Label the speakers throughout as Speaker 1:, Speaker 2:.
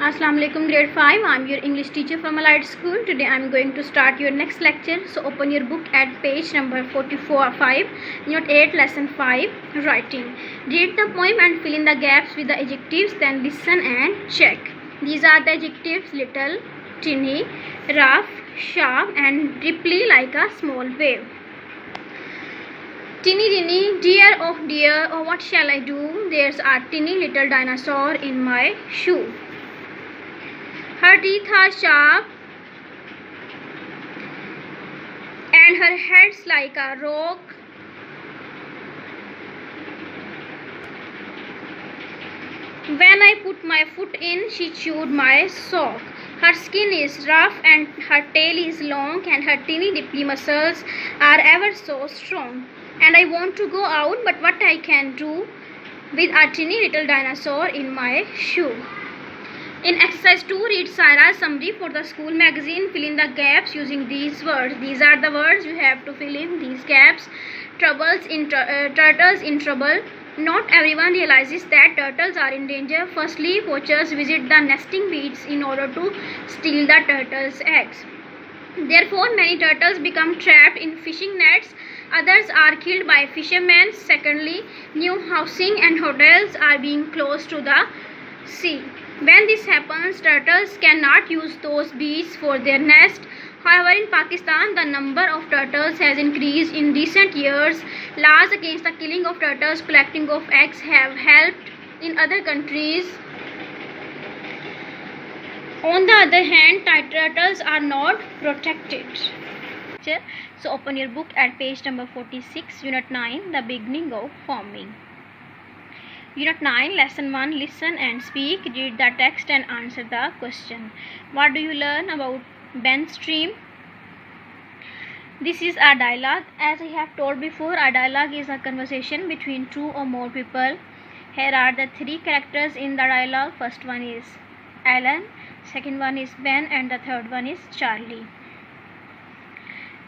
Speaker 1: Assalamu alaikum grade 5. I'm your English teacher from Allied School. Today I'm going to start your next lecture. So open your book at page number 44-5, unit 8, lesson 5, writing. Read the poem and fill in the gaps with the adjectives, then listen and check. These are the adjectives: little, tinny, rough, sharp and ripply like a small wave. Tinny tinny, dear, oh what shall I do? There's a tinny little dinosaur in my shoe. Her teeth are sharp and her head's like a rock. When I put my foot in, she chewed my sock. Her skin is rough and her tail is long and her teeny dippy muscles are ever so strong. And I want to go out, but what I can do with a teeny little dinosaur in my shoe. In exercise 2, read Saira's summary for the school magazine. Fill in the gaps using these words. These are the words you have to fill in these gaps. Turtles in trouble. Not everyone realizes that turtles are in danger. Firstly, poachers visit the nesting beads in order to steal the turtles' eggs. Therefore, many turtles become trapped in fishing nets. Others are killed by fishermen. Secondly, new housing and hotels are being closed to the sea. When this happens, turtles cannot use those beads for their nest. However, in Pakistan, the number of turtles has increased in recent years. Laws against the killing of turtles, collecting of eggs have helped in other countries. On the other hand, turtles are not protected. So open your book at page number 46, unit 9, the beginning of forming. Unit 9, lesson 1, listen and speak. Read the text and answer the question. What do you learn about Ben stream? This is a dialogue. As I have told before, a dialogue is a conversation between two or more people. Here are the three characters in the dialogue. First one is Alan, second one is Ben, and the third one is Charlie.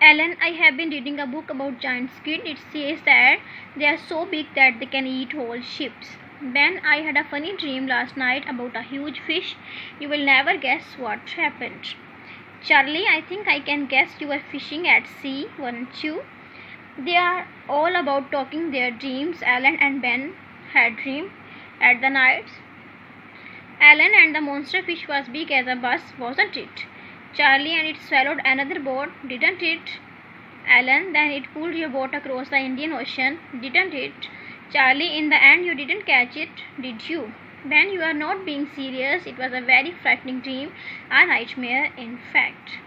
Speaker 1: Alan, I have been reading a book about giant squid. It says that they are so big that they can eat whole ships. Ben, I had a funny dream last night about a huge fish. You will never guess what happened. Charlie, I think I can guess you were fishing at sea, weren't you? They are all about talking their dreams. Alan and Ben had dreamed at the night. Alan, and the monster fish was big as a bus, wasn't it? Charlie, and it swallowed another boat, didn't it? Alan, then it pulled your boat across the Indian Ocean, didn't it? Charlie, in the end you didn't catch it, did you? Ben, you are not being serious. It was a very frightening dream, a nightmare in fact.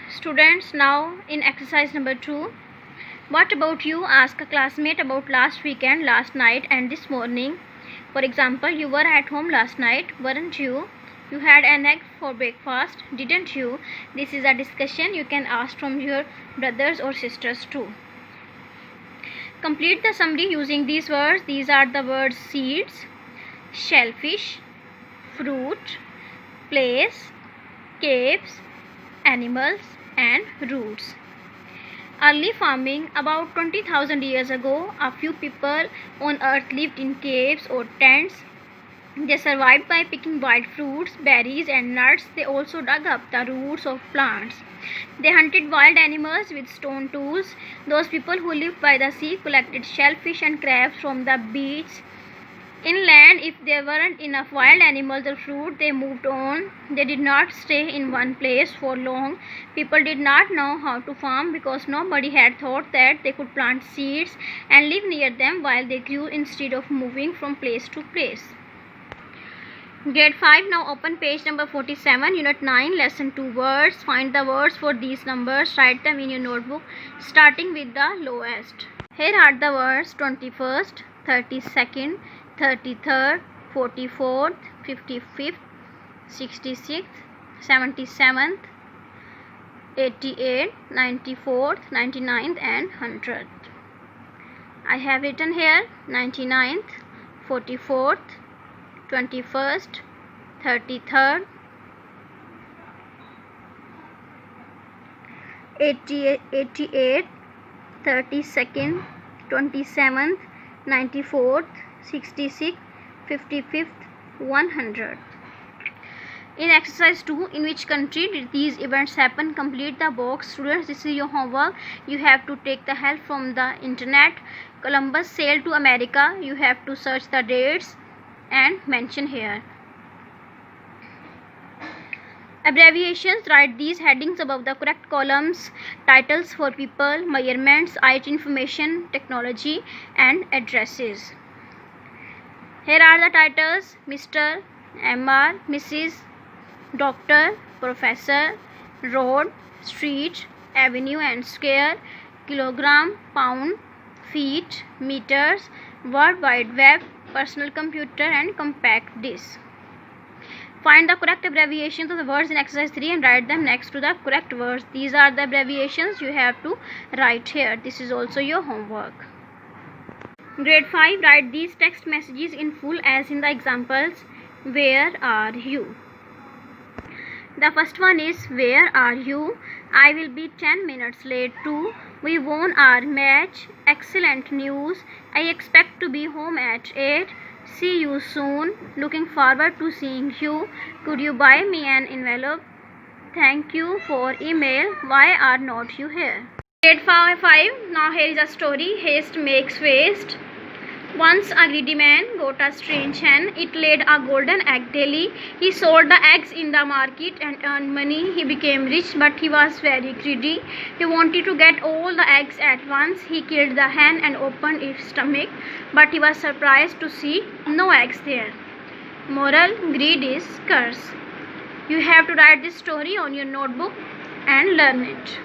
Speaker 1: Students, now in exercise number 2. What about you? Ask a classmate about last weekend, last night and this morning. For example, you were at home last night, weren't you? You had an egg for breakfast, didn't you? This is a discussion you can ask from your brothers or sisters too. Complete the summary using these words. These are the words seeds, shellfish, fruit, place, caves, animals and roots. Early farming. About 20,000 years ago, a few people on earth lived in caves or tents. They survived by picking wild fruits, berries and nuts. They also dug up the roots of plants. They hunted wild animals with stone tools. Those people who lived by the sea collected shellfish and crabs from the beach. Inland, if there weren't enough wild animals or fruit, they moved on. They did not stay in one place for long. People did not know how to farm because nobody had thought that they could plant seeds and live near them while they grew instead of moving from place to place. Grade 5, now open page number 47, unit 9, lesson 2, words. Find the words for these numbers. Write them in your notebook, starting with the lowest. Here are the words: 21st, 32nd, 33rd, 44th, 55th, 66th, 77th, 88th, 94th, 99th and 100th. I have written here 99th, 44th, 21st, 33rd, 88th, 32nd, 27th, 94th, 66th, 55th, 100th. In exercise 2, in which country did these events happen? Complete the box. Students, this is your homework. You have to take the help from the internet. Columbus sailed to America. You have to search the dates and mention here. Abbreviations, write these headings above the correct columns. Titles for people, measurements, IT information, technology, and addresses. Here are the titles: Mr., Mr., Mrs., Doctor, Professor, Road, Street, Avenue and Square, Kilogram, Pound, Feet, Meters, World Wide Web, Personal Computer and Compact Disc. Find the correct abbreviations of the words in exercise 3 and write them next to the correct words. These are the abbreviations you have to write here. This is also your homework. Grade 5, write these text messages in full as in the examples. Where are you? The first one is, where are you? I will be 10 minutes late too. We won our match. Excellent news. I expect to be home at 8. See you soon. Looking forward to seeing you. Could you buy me an envelope? Thank you for email. Why are not you here? Grade 5. Now here is a story. Haste makes waste. Once a greedy man got a strange hen. It laid a golden egg daily. He sold the eggs in the market and earned money. He became rich, but he was very greedy. He wanted to get all the eggs at once. He killed the hen and opened its stomach, but he was surprised to see no eggs there. Moral: greed is curse. You have to write this story on your notebook and learn it.